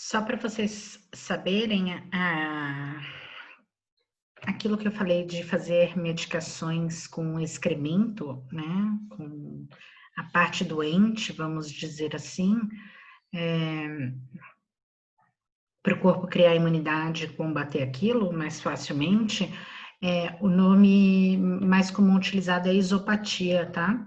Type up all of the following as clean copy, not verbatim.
Só para vocês saberem, aquilo que eu falei de fazer medicações com excremento, né, com a parte doente, vamos dizer assim, para o corpo criar imunidade e combater aquilo mais facilmente, o nome mais comum utilizado é isopatia, tá?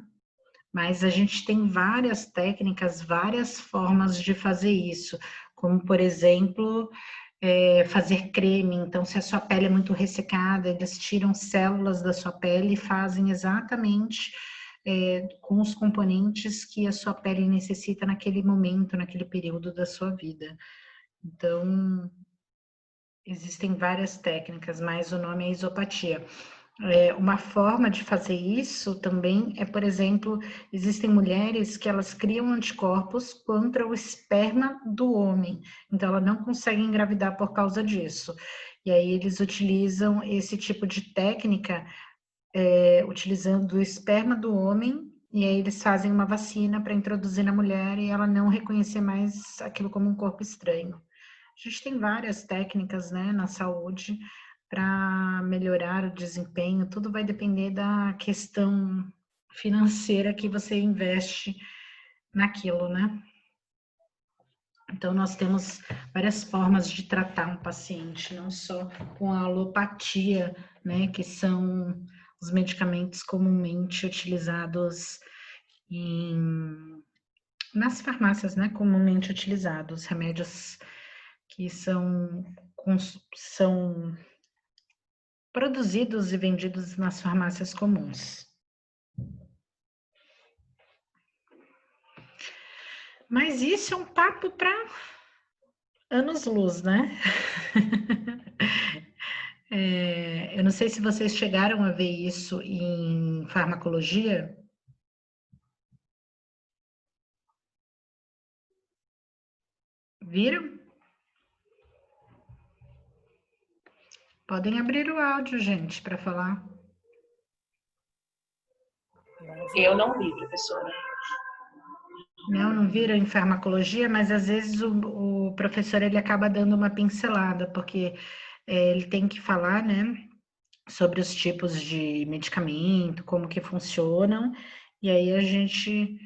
Mas a gente tem várias técnicas, várias formas de fazer isso, como, por exemplo, fazer creme. Então, se a sua pele é muito ressecada, eles tiram células da sua pele e fazem exatamente com os componentes que a sua pele necessita naquele momento, naquele período da sua vida. Então, existem várias técnicas, mas o nome é isopatia. Uma forma de fazer isso também é, por exemplo, existem mulheres que elas criam anticorpos contra o esperma do homem, então ela não consegue engravidar por causa disso. E aí eles utilizam esse tipo de técnica, utilizando o esperma do homem, e aí eles fazem uma vacina para introduzir na mulher e ela não reconhecer mais aquilo como um corpo estranho. A gente tem várias técnicas, né, na saúde para melhorar o desempenho, tudo vai depender da questão financeira que você investe naquilo, né? Então, nós temos várias formas de tratar um paciente, não só com a alopatia, né, que são os medicamentos comumente utilizados nas farmácias, né, comumente utilizados, remédios que são produzidos e vendidos nas farmácias comuns. Mas isso é um papo para anos-luz, né? Eu não sei se vocês chegaram a ver isso em farmacologia. Viram? Podem abrir o áudio, gente, para falar. Eu não vi, professora. Não viram em farmacologia, mas às vezes o professor ele acaba dando uma pincelada, porque ele tem que falar, né, sobre os tipos de medicamento, como que funcionam, e aí a gente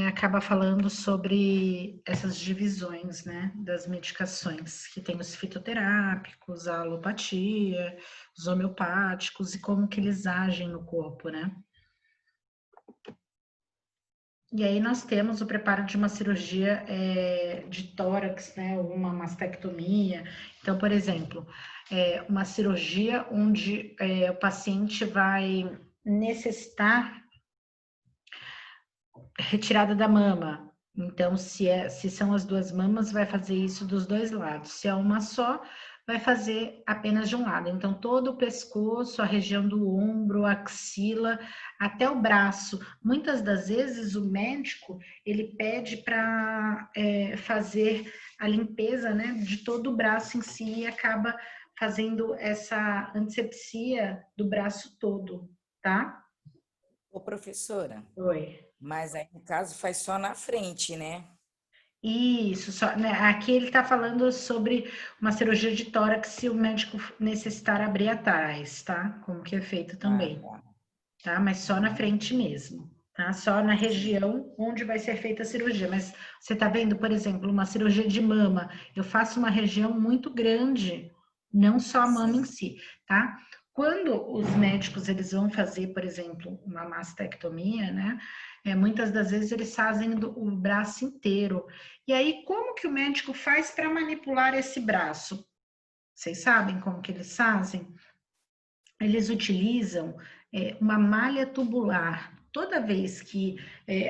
acaba falando sobre essas divisões, né, das medicações, que tem os fitoterápicos, a alopatia, os homeopáticos e como que eles agem no corpo, né? E aí nós temos o preparo de uma cirurgia de tórax, né, ou uma mastectomia. Então, por exemplo, uma cirurgia onde o paciente vai necessitar retirada da mama. Então, se são as duas mamas, vai fazer isso dos dois lados. Se é uma só, vai fazer apenas de um lado. Então, todo o pescoço, a região do ombro, a axila, até o braço. Muitas das vezes, o médico, ele pede para fazer a limpeza, né, de todo o braço em si e acaba fazendo essa antisepsia do braço todo, tá? Ô, professora, Oi. mas aí no caso faz só na frente, né? Isso, só, né, aqui ele está falando sobre uma cirurgia de tórax se o médico necessitar abrir atrás, tá? Como que é feito Ah, também, tá. tá? Mas só na frente mesmo, tá? Só na região onde vai ser feita a cirurgia. Mas você tá vendo, por exemplo, uma cirurgia de mama, eu faço uma região muito grande, não só a mama em si, tá? Quando os médicos eles vão fazer, por exemplo, uma mastectomia, né? Muitas das vezes eles fazem o braço inteiro. E aí, como que o médico faz para manipular esse braço? Vocês sabem como que eles fazem? Eles utilizam uma malha tubular. Toda vez que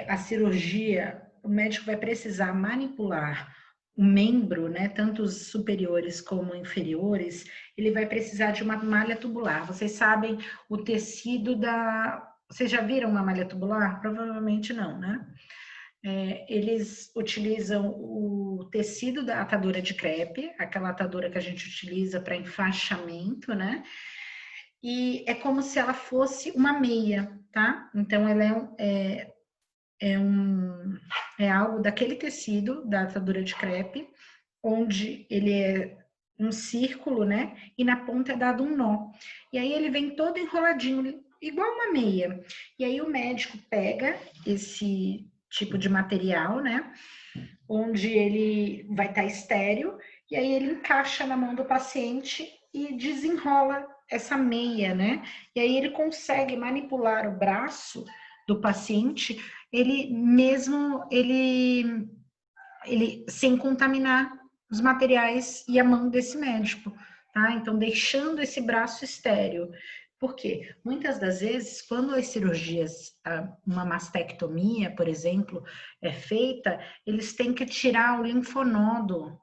a cirurgia, o médico vai precisar manipular o membro, né, tanto os superiores como inferiores, ele vai precisar de uma malha tubular. Vocês sabem o tecido da... Vocês já viram uma malha tubular? Provavelmente não, né? Eles utilizam o tecido da atadura de crepe, aquela atadura que a gente utiliza para enfaixamento, né? E é como se ela fosse uma meia, tá? Então, ela é algo daquele tecido, da atadura de crepe, onde ele é um círculo, né? E na ponta é dado um nó. E aí ele vem todo enroladinho, igual uma meia. E aí o médico pega esse tipo de material, né? Onde ele vai estar estéril, e aí ele encaixa na mão do paciente e desenrola essa meia, né? E aí ele consegue manipular o braço do paciente, ele sem contaminar os materiais e a mão desse médico, tá? Então, deixando esse braço estéril. Por quê? Muitas das vezes, quando as cirurgias, uma mastectomia, por exemplo, é feita, eles têm que tirar o linfonodo,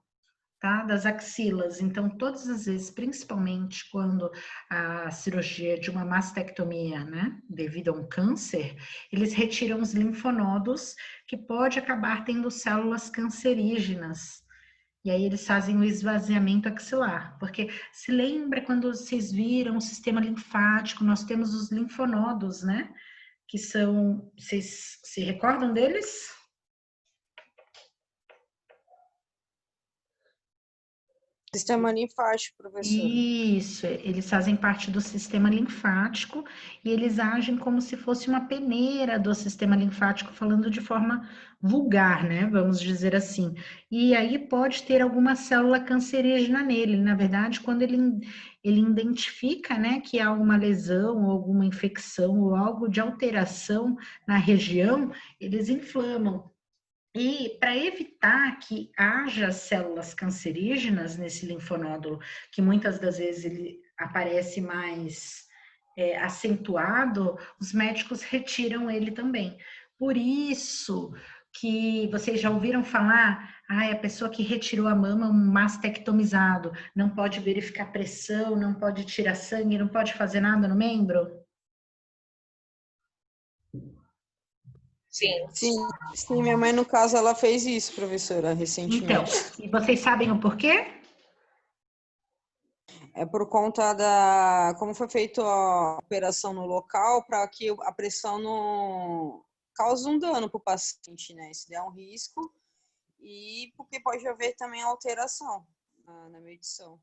tá? Das axilas. Então, todas as vezes, principalmente quando a cirurgia de uma mastectomia, né, devido a um câncer, eles retiram os linfonodos, que pode acabar tendo células cancerígenas. E aí eles fazem o esvaziamento axilar, porque se lembra quando vocês viram o sistema linfático, nós temos os linfonodos, né? Que são, vocês se recordam deles? Sistema linfático, professora. Isso, eles fazem parte do sistema linfático e eles agem como se fosse uma peneira do sistema linfático, falando de forma vulgar, né? Vamos dizer assim. E aí pode ter alguma célula cancerígena nele. Na verdade, quando ele identifica, né, que há uma lesão ou alguma infecção ou algo de alteração na região, eles inflamam. E para evitar que haja células cancerígenas nesse linfonódulo, que muitas das vezes ele aparece mais acentuado, os médicos retiram ele também. Por isso que vocês já ouviram falar, a pessoa que retirou a mama, um mastectomizado, não pode verificar pressão, não pode tirar sangue, não pode fazer nada no membro? Sim. Sim, minha mãe, no caso, ela fez isso, professora, Então, recentemente. e vocês sabem o porquê? É por conta da como foi feita a operação no local para que a pressão não cause um dano para o paciente, né? Isso é um risco e porque pode haver também alteração na medição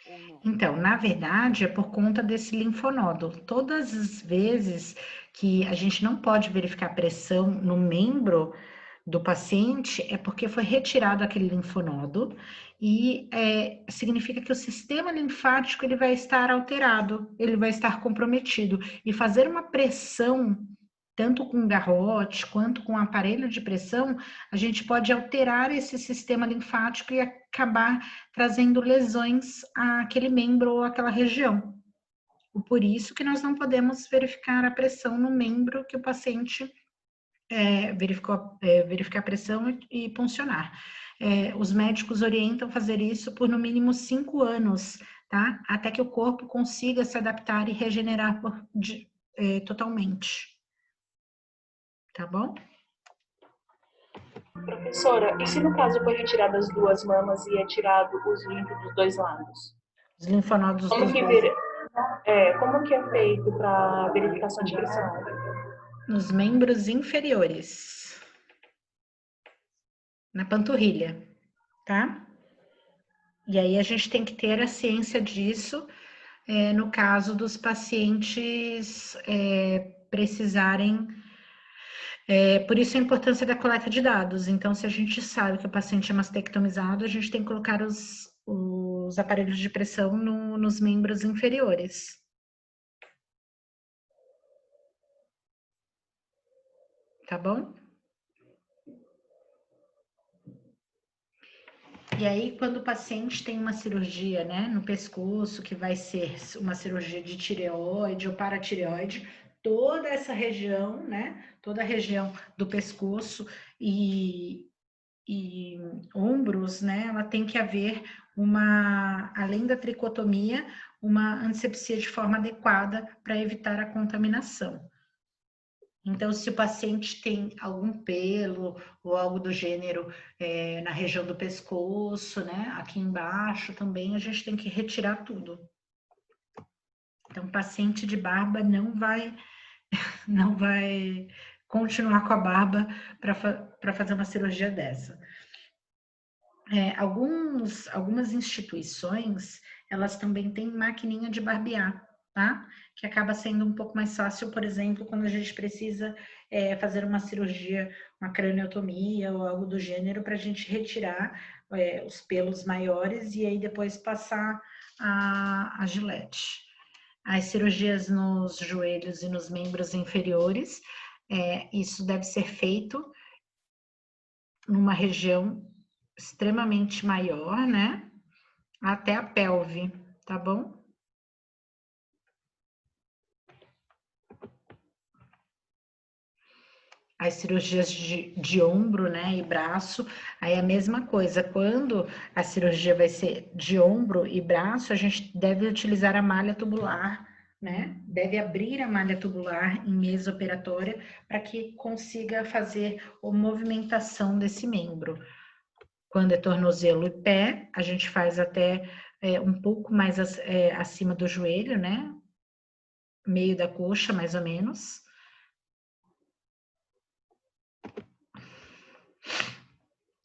ou não. Então, na verdade, é por conta desse linfonodo. Todas as vezes que a gente não pode verificar pressão no membro do paciente, é porque foi retirado aquele linfonodo e significa que o sistema linfático ele vai estar alterado, ele vai estar comprometido. E fazer uma pressão, tanto com garrote quanto com aparelho de pressão, a gente pode alterar esse sistema linfático e acabar trazendo lesões àquele membro ou àquela região. Por isso que nós não podemos verificar a pressão no membro que o paciente verificar a pressão e puncionar. Os médicos orientam fazer isso por no mínimo 5 anos, tá? Até que o corpo consiga se adaptar e regenerar totalmente. Tá bom? Professora, e se no caso foi retirado as duas mamas e é tirado os linfos dos dois lados? Os linfonodos Como dos que, dois. como que é feito para verificação de pressão? Nos membros inferiores. Na panturrilha, tá? E aí a gente tem que ter a ciência disso, no caso dos pacientes precisarem. Por isso a importância da coleta de dados. Então, se a gente sabe que o paciente é mastectomizado, a gente tem que colocar os aparelhos de pressão nos membros inferiores. Tá bom? E aí, quando o paciente tem uma cirurgia, né, no pescoço, que vai ser uma cirurgia de tireoide ou paratireoide, toda essa região, né, toda a região do pescoço e ombros, né, ela tem que haver além da tricotomia, uma antisepsia de forma adequada para evitar a contaminação. Então, se o paciente tem algum pelo ou algo do gênero na região do pescoço, né, aqui embaixo também, a gente tem que retirar tudo. Então, paciente de barba não vai continuar com a barba para fazer uma cirurgia dessa. Algumas instituições, elas também têm maquininha de barbear, tá? Que acaba sendo um pouco mais fácil, por exemplo, quando a gente precisa fazer uma cirurgia, uma craniotomia ou algo do gênero, para a gente retirar os pelos maiores e aí depois passar a gilete. As cirurgias nos joelhos e nos membros inferiores, isso deve ser feito numa região extremamente maior, né? Até a pelve, tá bom? As cirurgias de ombro, né, e braço, aí a mesma coisa. Quando a cirurgia vai ser de ombro e braço, a gente deve utilizar a malha tubular, né? Deve abrir a malha tubular em mesa operatória para que consiga fazer a movimentação desse membro. Quando é tornozelo e pé, a gente faz até um pouco mais acima do joelho, né? Meio da coxa, mais ou menos.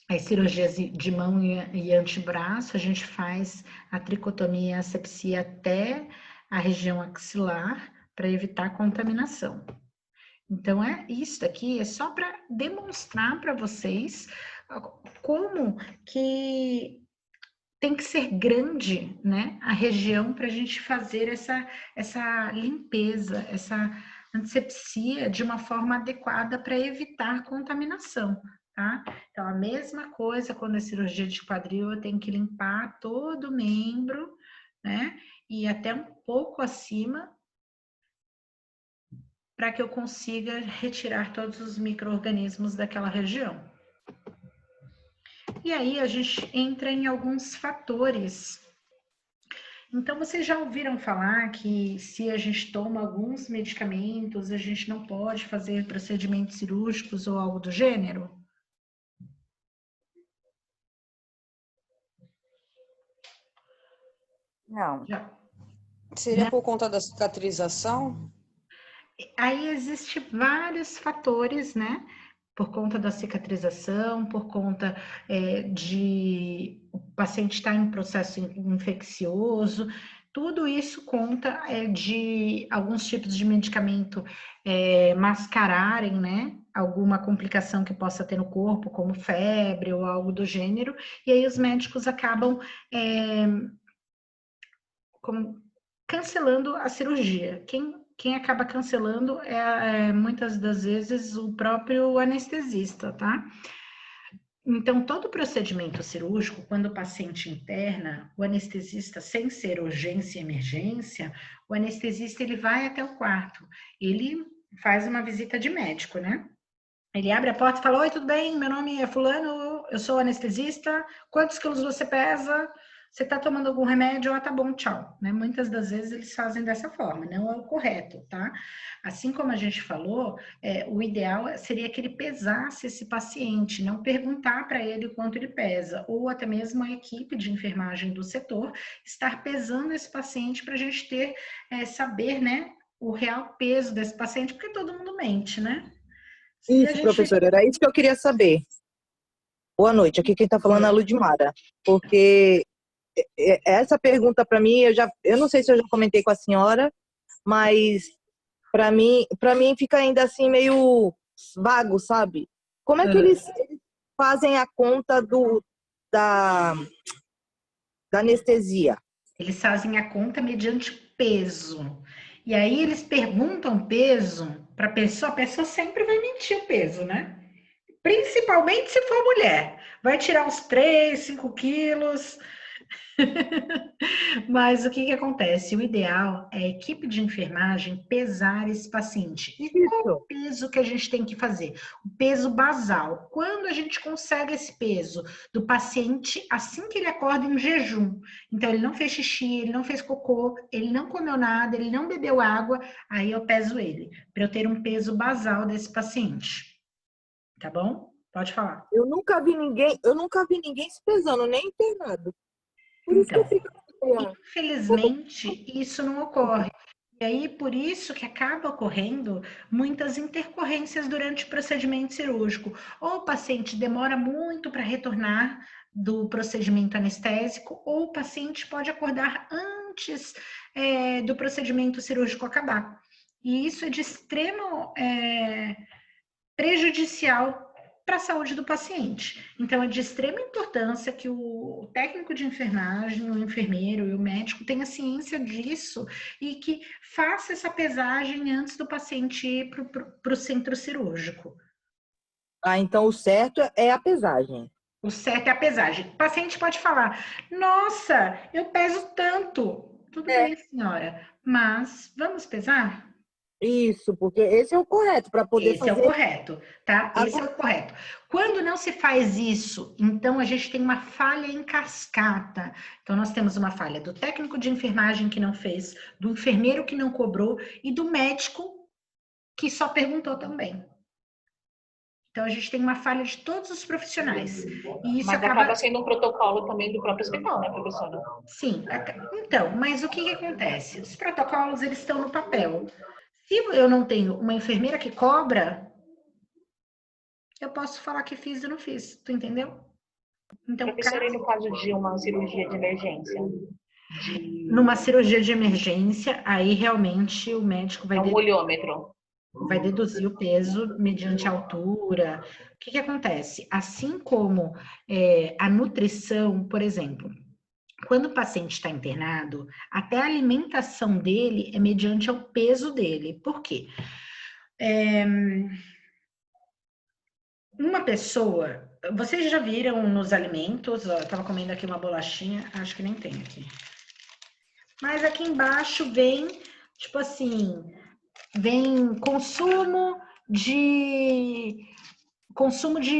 As cirurgias de mão e antebraço, a gente faz a tricotomia e a asepsia até a região axilar para evitar contaminação. Então, isso aqui é só para demonstrar para vocês como que tem que ser grande, né, a região para a gente fazer essa limpeza, essa antisepsia de uma forma adequada para evitar contaminação, tá? Então, a mesma coisa quando é cirurgia de quadril, eu tenho que limpar todo o membro, né, e até um pouco acima, para que eu consiga retirar todos os micro-organismos daquela região. E aí a gente entra em alguns fatores. Então, vocês já ouviram falar que se a gente toma alguns medicamentos, a gente não pode fazer procedimentos cirúrgicos ou algo do gênero? Não. Já. Seria por conta da cicatrização? Aí existem vários fatores, né? Por conta da cicatrização, por conta de o paciente estar em processo infeccioso, tudo isso conta de alguns tipos de medicamento mascararem, né? Alguma complicação que possa ter no corpo, como febre ou algo do gênero, e aí os médicos acabam cancelando a cirurgia. Quem acaba cancelando muitas das vezes o próprio anestesista, tá? Então, todo procedimento cirúrgico, quando o paciente interna, o anestesista, sem ser urgência e emergência, o anestesista ele vai até o quarto, ele faz uma visita de médico, né? Ele abre a porta e fala: oi, tudo bem? Meu nome é fulano, eu sou anestesista, quantos quilos você pesa? Você está tomando algum remédio? Ah, tá bom, tchau. Né? Muitas das vezes eles fazem dessa forma, não é o correto, tá? Assim como a gente falou, o ideal seria que ele pesasse esse paciente, não perguntar para ele quanto ele pesa, ou até mesmo a equipe de enfermagem do setor estar pesando esse paciente para a gente ter, saber, né, o real peso desse paciente, porque todo mundo mente, né? Isso, professora, era isso que eu queria saber. Boa noite, aqui quem está falando é a Ludmara, porque essa pergunta para mim, eu não sei se eu já comentei com a senhora, mas para mim fica ainda assim meio vago, sabe? Como é que eles fazem a conta da anestesia? Eles fazem a conta mediante peso. E aí eles perguntam peso para a pessoa sempre vai mentir o peso, né? Principalmente se for mulher. Vai tirar uns 3, 5 quilos. Mas o que acontece? O ideal é a equipe de enfermagem pesar esse paciente. E qual é o peso que a gente tem que fazer? O peso basal. Quando a gente consegue esse peso do paciente assim que ele acorda em jejum? Então, ele não fez xixi, ele não fez cocô, ele não comeu nada, ele não bebeu água, aí eu peso ele, para eu ter um peso basal desse paciente. Tá bom? Pode falar. Eu nunca vi ninguém se pesando, nem internado. Por isso que eu fico... Infelizmente, isso não ocorre. E aí, por isso que acaba ocorrendo muitas intercorrências durante o procedimento cirúrgico. Ou o paciente demora muito para retornar do procedimento anestésico, ou o paciente pode acordar antes do procedimento cirúrgico acabar. E isso é de extremo prejudicial para a saúde do paciente. Então, é de extrema importância que o técnico de enfermagem, o enfermeiro e o médico tenha ciência disso e que faça essa pesagem antes do paciente ir para o centro cirúrgico. Ah, então o certo é a pesagem. O certo é a pesagem. O paciente pode falar, nossa, eu peso tanto. Tudo bem, senhora, mas vamos pesar? Isso, porque esse é o correto para poder Esse é o fazer. correto, tá? Esse é o correto. Quando não se faz isso, então a gente tem uma falha em cascata. Então nós temos uma falha do técnico de enfermagem que não fez, do enfermeiro que não cobrou e do médico que só perguntou também. Então a gente tem uma falha de todos os profissionais. E isso Mas acaba sendo um protocolo também do próprio hospital, né, professora? Sim. Então, mas o que acontece? Os protocolos, eles estão no papel. Se eu não tenho uma enfermeira que cobra, eu posso falar que fiz e não fiz, tu entendeu? Então, Professora, e no caso de uma cirurgia de emergência? numa cirurgia de emergência, aí realmente o médico É um olhômetro. vai deduzir o peso mediante a altura. O que acontece? Assim como a nutrição, por exemplo, quando o paciente está internado, até a alimentação dele é mediante ao peso dele. Por quê? Uma pessoa, vocês já viram nos alimentos, ó, eu estava comendo aqui uma bolachinha, acho que nem tem aqui. Mas aqui embaixo vem, tipo assim, vem consumo de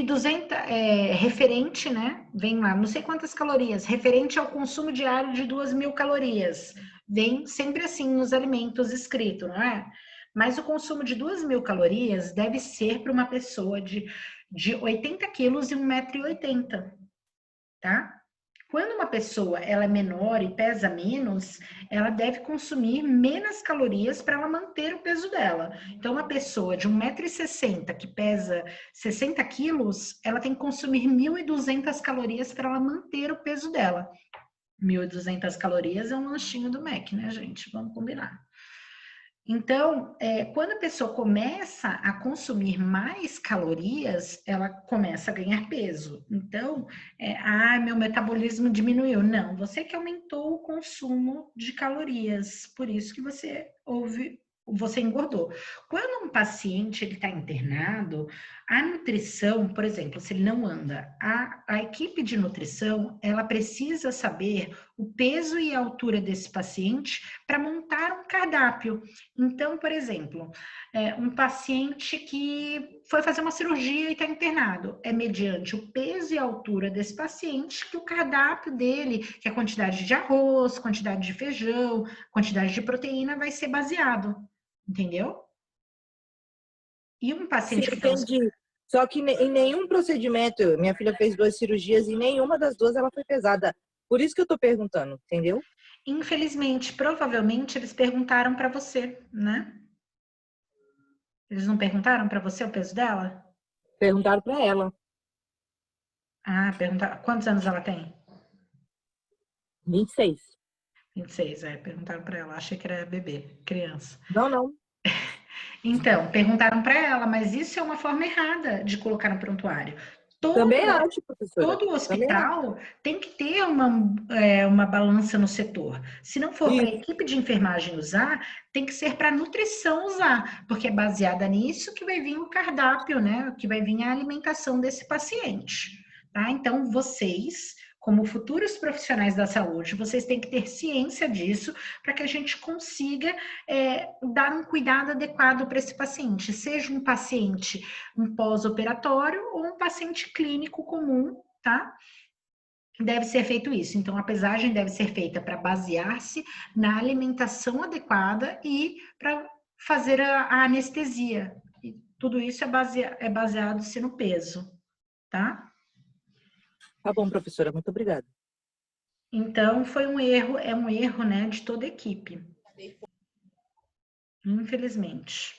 200, referente, né? Vem lá, não sei quantas calorias, referente ao consumo diário de 2.000 calorias. Vem sempre assim nos alimentos escrito, não é? Mas o consumo de 2.000 calorias deve ser para uma pessoa de 80 quilos e 1,80 m, tá? Quando uma pessoa ela é menor e pesa menos, ela deve consumir menos calorias para ela manter o peso dela. Então, uma pessoa de 1,60 m que pesa 60 quilos, ela tem que consumir 1.200 calorias para ela manter o peso dela. 1.200 calorias é um lanchinho do Mac, né, gente? Vamos combinar. Então, quando a pessoa começa a consumir mais calorias, ela começa a ganhar peso. Então, meu metabolismo diminuiu. Não, você que aumentou o consumo de calorias, por isso que você engordou. Quando um paciente está internado, a nutrição, por exemplo, se ele não anda, a equipe de nutrição, ela precisa saber o peso e a altura desse paciente para montar um cardápio. Então, por exemplo, um paciente que foi fazer uma cirurgia e está internado, é mediante o peso e a altura desse paciente que o cardápio dele, que a quantidade de arroz, quantidade de feijão, quantidade de proteína vai ser baseado, entendeu? E um paciente Sim, entendi. Só que em nenhum procedimento, minha filha fez 2 cirurgias e nenhuma das 2 ela foi pesada. Por isso que eu estou perguntando, entendeu? Infelizmente, provavelmente eles perguntaram para você, né? Eles não perguntaram para você o peso dela? Perguntaram para ela. Ah, perguntaram. Quantos anos ela tem? 26. 26, perguntaram para ela. Achei que era bebê, criança. Não. Então, perguntaram para ela, mas isso é uma forma errada de colocar no prontuário. Também acho, professora. Todo hospital tem que ter uma balança no setor. Se não for para a equipe de enfermagem usar, tem que ser para a nutrição usar, porque é baseada nisso que vai vir o cardápio, né? Que vai vir a alimentação desse paciente. Tá? Então, vocês, como futuros profissionais da saúde, vocês têm que ter ciência disso para que a gente consiga dar um cuidado adequado para esse paciente, seja um paciente um pós-operatório ou um paciente clínico comum, tá? Deve ser feito isso. Então, a pesagem deve ser feita para basear-se na alimentação adequada e para fazer a anestesia. E tudo isso é baseado-se no peso, tá? Tá bom, professora, muito obrigada. Então, foi um erro, né, de toda a equipe. infelizmente.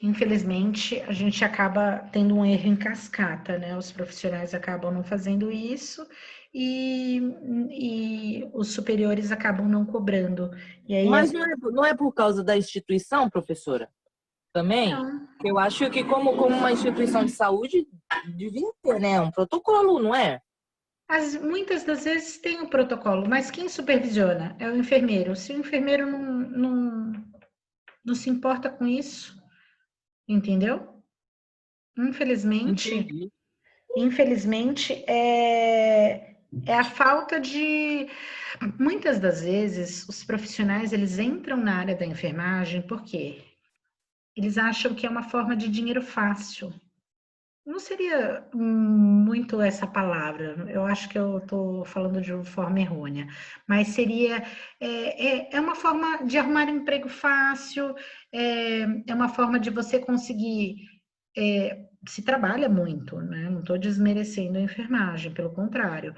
Infelizmente, a gente acaba tendo um erro em cascata, né? Os profissionais acabam não fazendo isso e os superiores acabam não cobrando. E aí, Mas não é por causa da instituição, professora? Também? não, Eu acho que como uma instituição de saúde devia ter, né? Um protocolo, não é? muitas das vezes tem um protocolo, mas quem supervisiona é o enfermeiro. Se o enfermeiro não se importa com isso, entendeu? Infelizmente, Entendi. infelizmente é a falta de... Muitas das vezes, os profissionais, eles entram na área da enfermagem porque eles acham que é uma forma de dinheiro fácil. Não seria muito essa palavra, eu acho que eu estou falando de uma forma errônea, mas seria, é uma forma de arrumar um emprego fácil, é uma forma de você conseguir, se trabalha muito, né? Não estou desmerecendo a enfermagem, pelo contrário,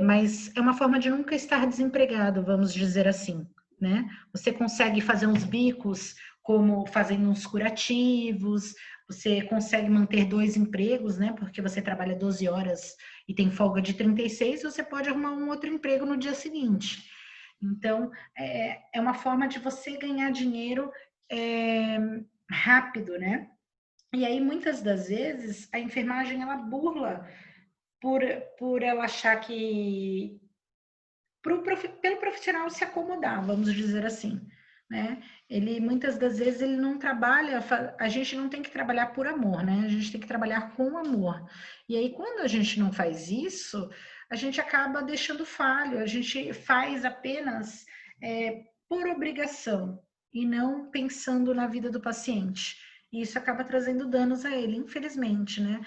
mas é uma forma de nunca estar desempregado, vamos dizer assim, né? Você consegue fazer uns bicos, como fazendo uns curativos, você consegue manter 2 empregos, né? Porque você trabalha 12 horas e tem folga de 36, você pode arrumar um outro emprego no dia seguinte. Então, é uma forma de você ganhar dinheiro rápido, né? E aí, muitas das vezes, a enfermagem, ela burla por ela achar que... pelo profissional se acomodar, vamos dizer assim, né? Ele, muitas das vezes, ele não trabalha... A gente não tem que trabalhar por amor, né? A gente tem que trabalhar com amor. E aí, quando a gente não faz isso, a gente acaba deixando falho. A gente faz apenas por obrigação e não pensando na vida do paciente. E isso acaba trazendo danos a ele, infelizmente, né?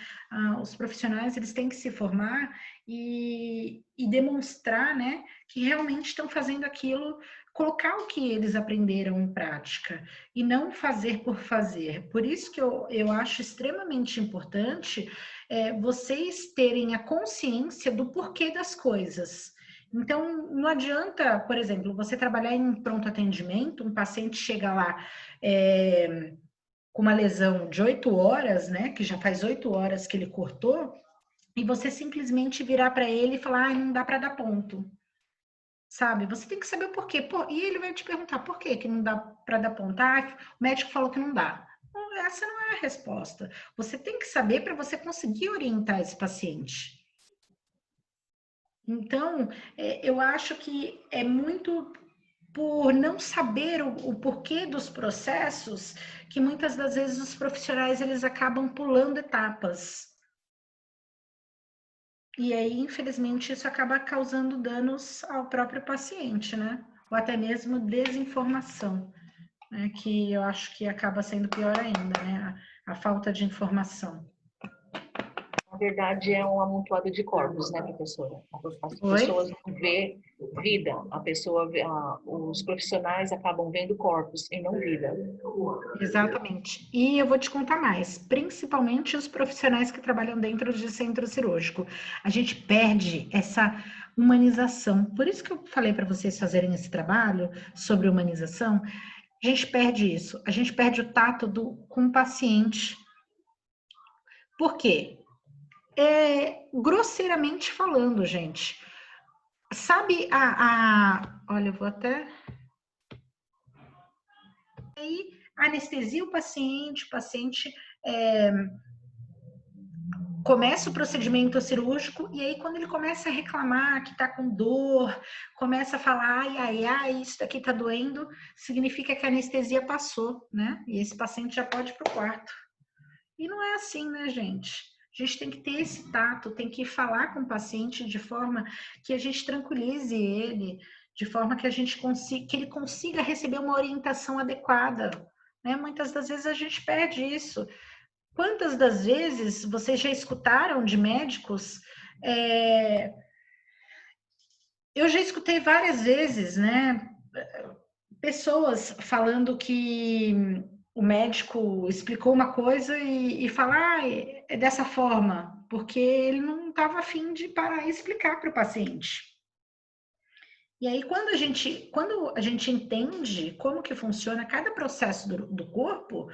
Os profissionais, eles têm que se formar e demonstrar, né, que realmente estão fazendo aquilo, colocar o que eles aprenderam em prática e não fazer por fazer. Por isso que eu acho extremamente importante vocês terem a consciência do porquê das coisas. Então, não adianta, por exemplo, você trabalhar em pronto atendimento, um paciente chega lá com uma lesão de 8 horas, né, que já faz 8 horas que ele cortou, e você simplesmente virar para ele e falar, não dá para dar ponto. Sabe? Você tem que saber o porquê. E ele vai te perguntar por que não dá para dar ponto. O médico falou que não dá. Essa não é a resposta. Você tem que saber para você conseguir orientar esse paciente. Então, eu acho que é muito por não saber o porquê dos processos que muitas das vezes os profissionais eles acabam pulando etapas. E aí, infelizmente, isso acaba causando danos ao próprio paciente, né? Ou até mesmo desinformação, né? Que eu acho que acaba sendo pior ainda, né? A falta de informação. Na verdade, é um amontoado de corpos, né, professora? As Oi? pessoas não vê vida, os profissionais acabam vendo corpos e não vida. Exatamente. E eu vou te contar mais, principalmente os profissionais que trabalham dentro de centro cirúrgico. A gente perde essa humanização. Por isso que eu falei para vocês fazerem esse trabalho sobre humanização. A gente perde isso. A gente perde o tato com o paciente. Por quê? Grosseiramente falando, gente. Sabe olha, eu vou até... Aí, anestesia o paciente começa o procedimento cirúrgico e aí quando ele começa a reclamar que tá com dor, começa a falar, ai, isso daqui tá doendo, significa que a anestesia passou, né? E esse paciente já pode ir pro quarto. E não é assim, né, gente? A gente tem que ter esse tato, tem que falar com o paciente de forma que a gente tranquilize ele, de forma que que ele consiga receber uma orientação adequada, né? Muitas das vezes a gente perde isso. Quantas das vezes vocês já escutaram de médicos? Eu já escutei várias vezes, né? Pessoas falando que o médico explicou uma coisa e fala, é dessa forma, porque ele não estava afim de parar e explicar para o paciente. E aí, quando a gente entende como que funciona cada processo do corpo,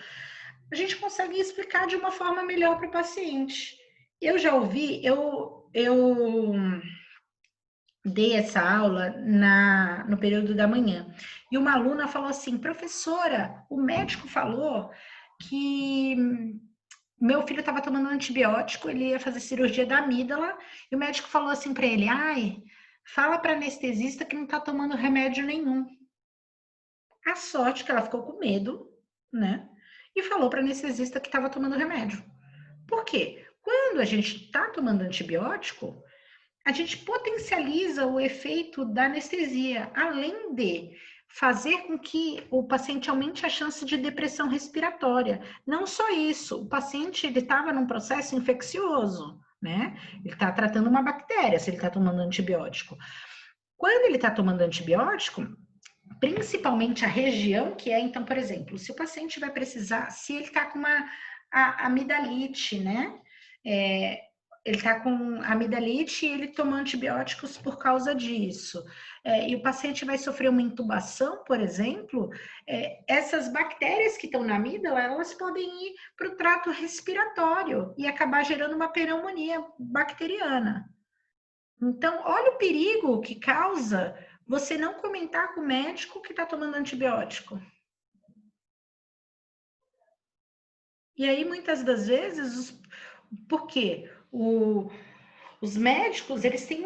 a gente consegue explicar de uma forma melhor para o paciente. Eu já ouvi, eu dei essa aula no período da manhã, e uma aluna falou assim, professora, o médico falou que meu filho estava tomando antibiótico, ele ia fazer cirurgia da amígdala, e o médico falou assim para ele, ai, fala para anestesista que não está tomando remédio nenhum. A sorte que ela ficou com medo, né? E falou para anestesista que estava tomando remédio. Por quê? Quando a gente está tomando antibiótico, a gente potencializa o efeito da anestesia, além de fazer com que o paciente aumente a chance de depressão respiratória. Não só isso, o paciente ele estava num processo infeccioso, né? Ele está tratando uma bactéria se ele está tomando antibiótico. Quando ele está tomando antibiótico, principalmente a região que é, então, por exemplo, se o paciente vai precisar, se ele está com uma amidalite, né? Ele está com amidalite e ele toma antibióticos por causa disso. E o paciente vai sofrer uma intubação, por exemplo, essas bactérias que estão na amígdala, elas podem ir para o trato respiratório e acabar gerando uma pneumonia bacteriana. Então, olha o perigo que causa você não comentar com o médico que está tomando antibiótico. E aí, muitas das vezes, por quê? Os médicos, eles têm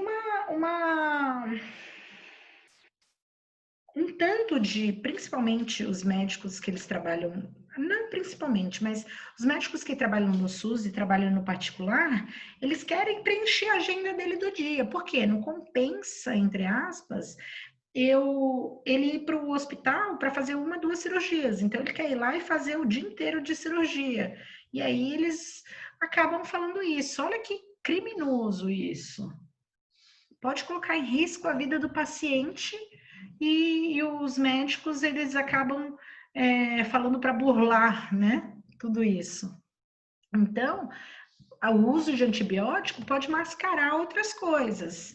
um tanto de, principalmente os médicos que eles trabalham, não principalmente, mas os médicos que trabalham no SUS e trabalham no particular, eles querem preencher a agenda dele do dia. Por quê? Não compensa, entre aspas, ele ir para o hospital para fazer 1, 2 cirurgias. Então, ele quer ir lá e fazer o dia inteiro de cirurgia. E aí, eles acabam falando isso. Olha que criminoso isso. Pode colocar em risco a vida do paciente e os médicos, eles acabam falando para burlar, né? Tudo isso. Então, o uso de antibiótico pode mascarar outras coisas.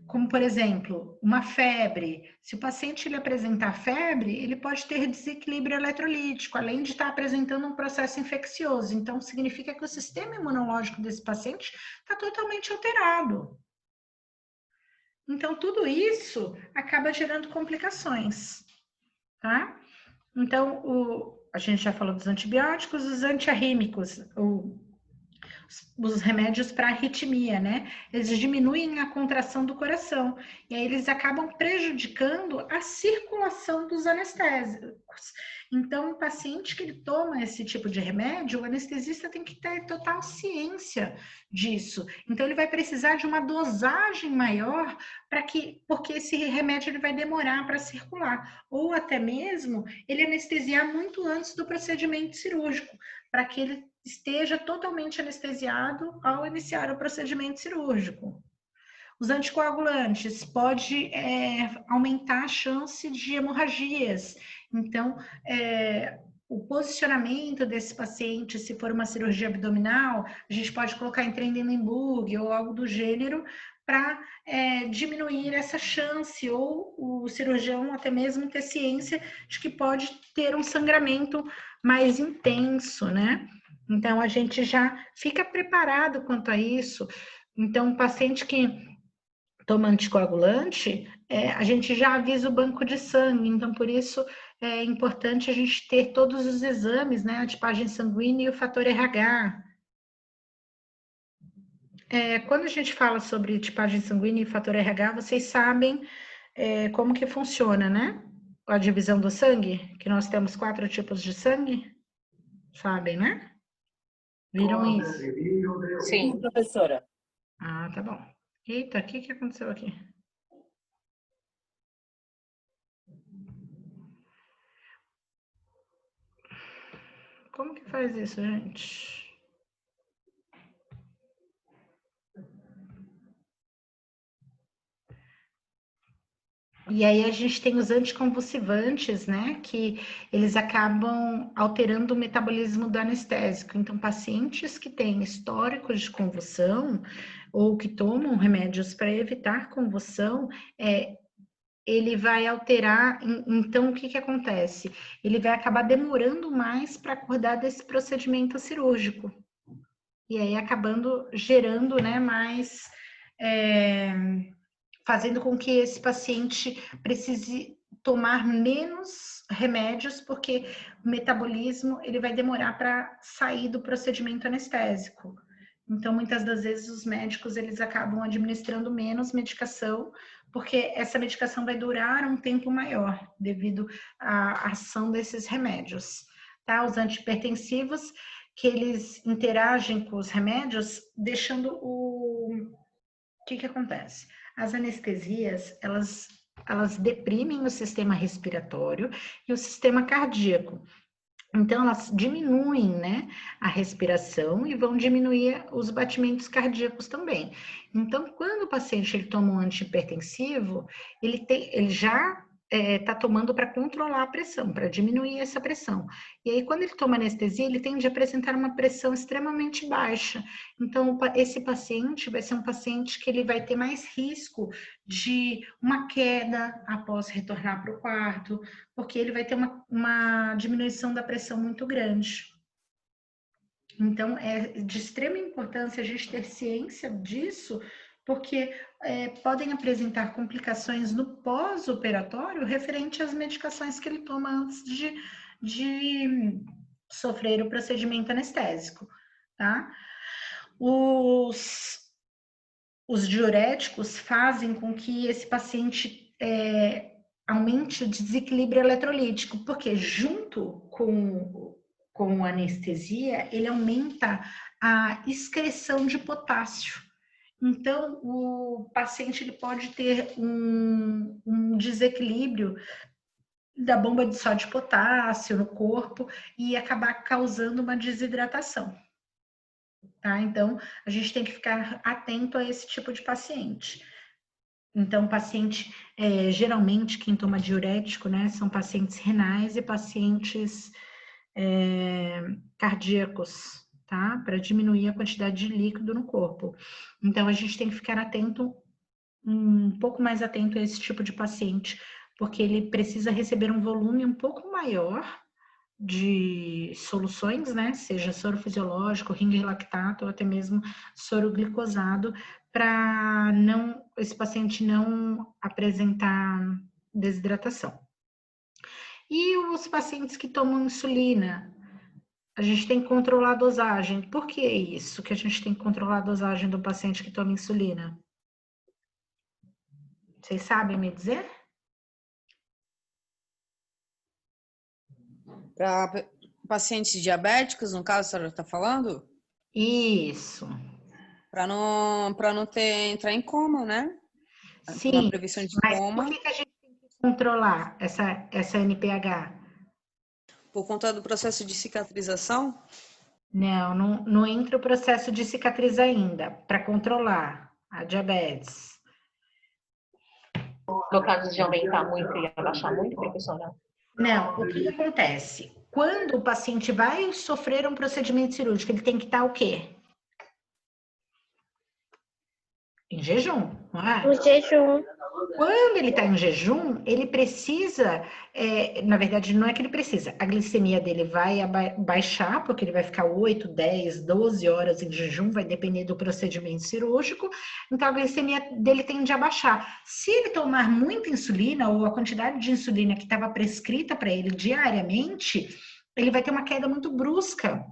Como, por exemplo, uma febre. Se o paciente ele apresentar febre, ele pode ter desequilíbrio eletrolítico, além de estar apresentando um processo infeccioso. Então, significa que o sistema imunológico desse paciente está totalmente alterado. Então, tudo isso acaba gerando complicações, tá? Então, a gente já falou dos antibióticos, os antiarrítmicos, os remédios para arritmia, né? Eles diminuem a contração do coração e aí eles acabam prejudicando a circulação dos anestésicos. Então, o paciente que ele toma esse tipo de remédio, o anestesista tem que ter total ciência disso. Então, ele vai precisar de uma dosagem maior porque esse remédio ele vai demorar para circular, ou até mesmo ele anestesiar muito antes do procedimento cirúrgico, para que ele esteja totalmente anestesiado ao iniciar o procedimento cirúrgico. Os anticoagulantes pode aumentar a chance de hemorragias. Então, o posicionamento desse paciente, se for uma cirurgia abdominal, a gente pode colocar em Trendelenburg ou algo do gênero para diminuir essa chance, ou o cirurgião até mesmo ter ciência de que pode ter um sangramento mais intenso, né? Então, a gente já fica preparado quanto a isso. Então, o paciente que toma anticoagulante, a gente já avisa o banco de sangue. Então, por isso, é importante a gente ter todos os exames, né? A tipagem sanguínea e o fator RH. Quando a gente fala sobre tipagem sanguínea e fator RH, vocês sabem como que funciona, né? A divisão do sangue, que nós temos 4 tipos de sangue. Sabem, né? Viram isso? Sim. Professora. Ah, tá bom. Eita, o que aconteceu aqui? Como que faz isso, gente? E aí a gente tem os anticonvulsivantes, né? Que eles acabam alterando o metabolismo do anestésico. Então, pacientes que têm histórico de convulsão ou que tomam remédios para evitar convulsão, ele vai alterar, então o que que acontece? Ele vai acabar demorando mais para acordar desse procedimento cirúrgico. E aí acabando gerando, né, mais, fazendo com que esse paciente precise tomar menos remédios, porque o metabolismo ele vai demorar para sair do procedimento anestésico. Então, muitas das vezes os médicos eles acabam administrando menos medicação, porque essa medicação vai durar um tempo maior devido à ação desses remédios, tá? Os antihipertensivos que eles interagem com os remédios, deixando o que acontece? As anestesias, elas deprimem o sistema respiratório e o sistema cardíaco. Então, elas diminuem, né, a respiração e vão diminuir os batimentos cardíacos também. Então, quando o paciente ele toma um antihipertensivo, ele já está tomando para controlar a pressão, para diminuir essa pressão. E aí, quando ele toma anestesia, ele tende a apresentar uma pressão extremamente baixa. Então, esse paciente vai ser um paciente que ele vai ter mais risco de uma queda após retornar para o quarto, porque ele vai ter uma diminuição da pressão muito grande. Então, é de extrema importância a gente ter ciência disso, porque podem apresentar complicações no pós-operatório referente às medicações que ele toma antes de sofrer o procedimento anestésico, tá? Os diuréticos fazem com que esse paciente aumente o desequilíbrio eletrolítico, porque junto com a anestesia, ele aumenta a excreção de potássio. Então, o paciente ele pode ter um desequilíbrio da bomba de sódio e potássio no corpo e acabar causando uma desidratação. Tá? Então, a gente tem que ficar atento a esse tipo de paciente. Então, paciente, geralmente, quem toma diurético, né, são pacientes renais e pacientes cardíacos, tá? Para diminuir a quantidade de líquido no corpo. Então, a gente tem que ficar atento, um pouco mais atento a esse tipo de paciente, porque ele precisa receber um volume um pouco maior de soluções, né? Seja soro fisiológico, ringue lactato ou até mesmo soro glicosado, para esse paciente não apresentar desidratação. E os pacientes que tomam insulina, a gente tem que controlar a dosagem. Por que isso que a gente tem que controlar a dosagem do paciente que toma insulina? Vocês sabem me dizer? Para pacientes diabéticos, no caso, a senhora está falando? Isso. Para não entrar em coma, né? Sim, Uma prevenção de mas coma. por que a gente tem que controlar essa NPH? Por conta do processo de cicatrização? Não entra o processo de cicatriz ainda, para controlar a diabetes. No caso de aumentar muito e abaixar muito, professora? Não, o que acontece? Quando o paciente vai sofrer um procedimento cirúrgico, ele tem que estar o quê? Em jejum, não é? No jejum. Quando ele está em jejum, ele precisa, na verdade, não é que ele precisa, a glicemia dele vai baixar, porque ele vai ficar 8, 10, 12 horas em jejum, vai depender do procedimento cirúrgico, então a glicemia dele tende a baixar. Se ele tomar muita insulina, ou a quantidade de insulina que estava prescrita para ele diariamente, ele vai ter uma queda muito brusca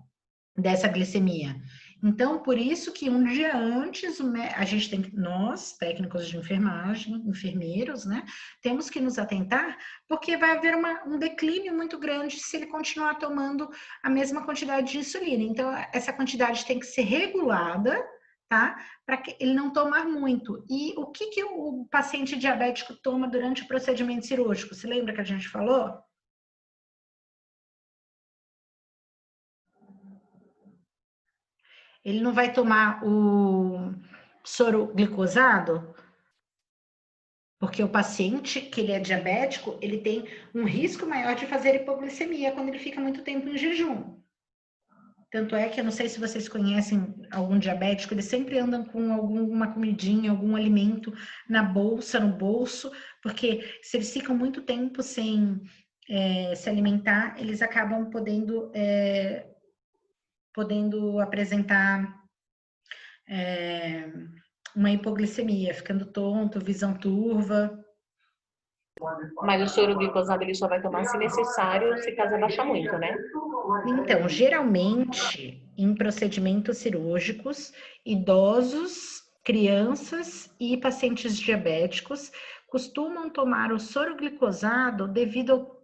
dessa glicemia. Então, por isso que um dia antes, a gente tem que, nós, técnicos de enfermagem, enfermeiros, né, temos que nos atentar, porque vai haver um declínio muito grande se ele continuar tomando a mesma quantidade de insulina. Então, essa quantidade tem que ser regulada, tá? Para ele não tomar muito. E o que o paciente diabético toma durante o procedimento cirúrgico? Você lembra que a gente falou? Ele não vai tomar o soro glicosado, porque o paciente que ele é diabético, ele tem um risco maior de fazer hipoglicemia quando ele fica muito tempo em jejum. Tanto é que eu não sei se vocês conhecem algum diabético, eles sempre andam com alguma comidinha, algum alimento na bolsa, no bolso, porque se eles ficam muito tempo sem se alimentar, eles acabam podendo apresentar uma hipoglicemia, ficando tonto, visão turva. Mas o soro glicosado ele só vai tomar se necessário, se caso abaixar muito, né? Então, geralmente, em procedimentos cirúrgicos, idosos, crianças e pacientes diabéticos costumam tomar o soro glicosado devido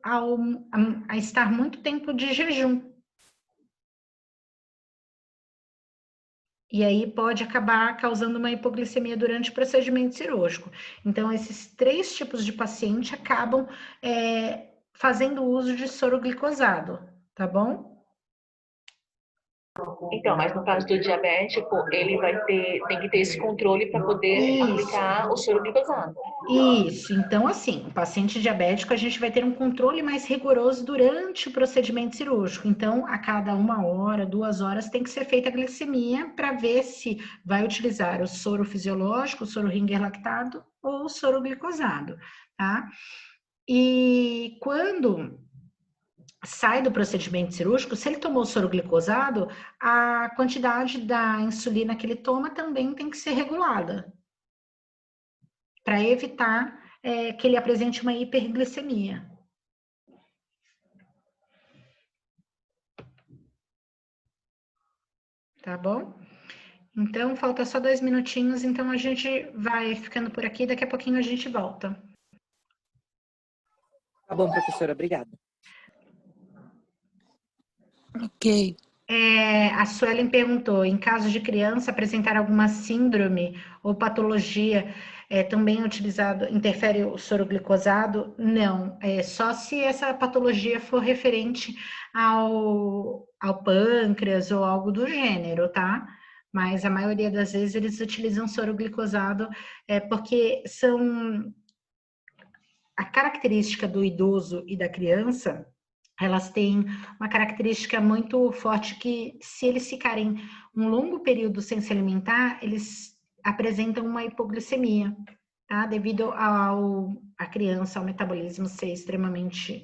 a estar muito tempo de jejum. E aí pode acabar causando uma hipoglicemia durante o procedimento cirúrgico. Então, esses 3 tipos de paciente acabam fazendo uso de soro glicosado, tá bom? Então, mas no caso do diabético, ele tem que ter esse controle para poder aplicar o soro glicosado. Isso, então assim, o paciente diabético a gente vai ter um controle mais rigoroso durante o procedimento cirúrgico. Então, a cada 1 hora, 2 horas tem que ser feita a glicemia para ver se vai utilizar o soro fisiológico, o soro Ringer lactado ou o soro glicosado, tá? E quando sai do procedimento cirúrgico, se ele tomou soro glicosado, a quantidade da insulina que ele toma também tem que ser regulada, para evitar que ele apresente uma hiperglicemia. Tá bom? Então, falta só 2 minutinhos, então a gente vai ficando por aqui, daqui a pouquinho a gente volta. Tá bom, professora, obrigada. Ok. A Suelen perguntou, em caso de criança apresentar alguma síndrome ou patologia, também interfere o soro glicosado? Não, só se essa patologia for referente ao pâncreas ou algo do gênero, tá? Mas a maioria das vezes eles utilizam soro glicosado porque a característica do idoso e da criança, elas têm uma característica muito forte que, se eles ficarem um longo período sem se alimentar, eles apresentam uma hipoglicemia, tá? Devido a criança, ao metabolismo ser extremamente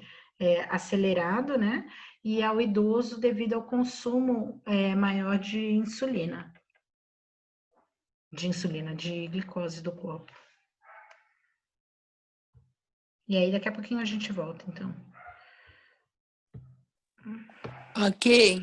acelerado, né? E ao idoso, devido ao consumo maior de insulina, de glicose do corpo. E aí, daqui a pouquinho a gente volta, então. Ok.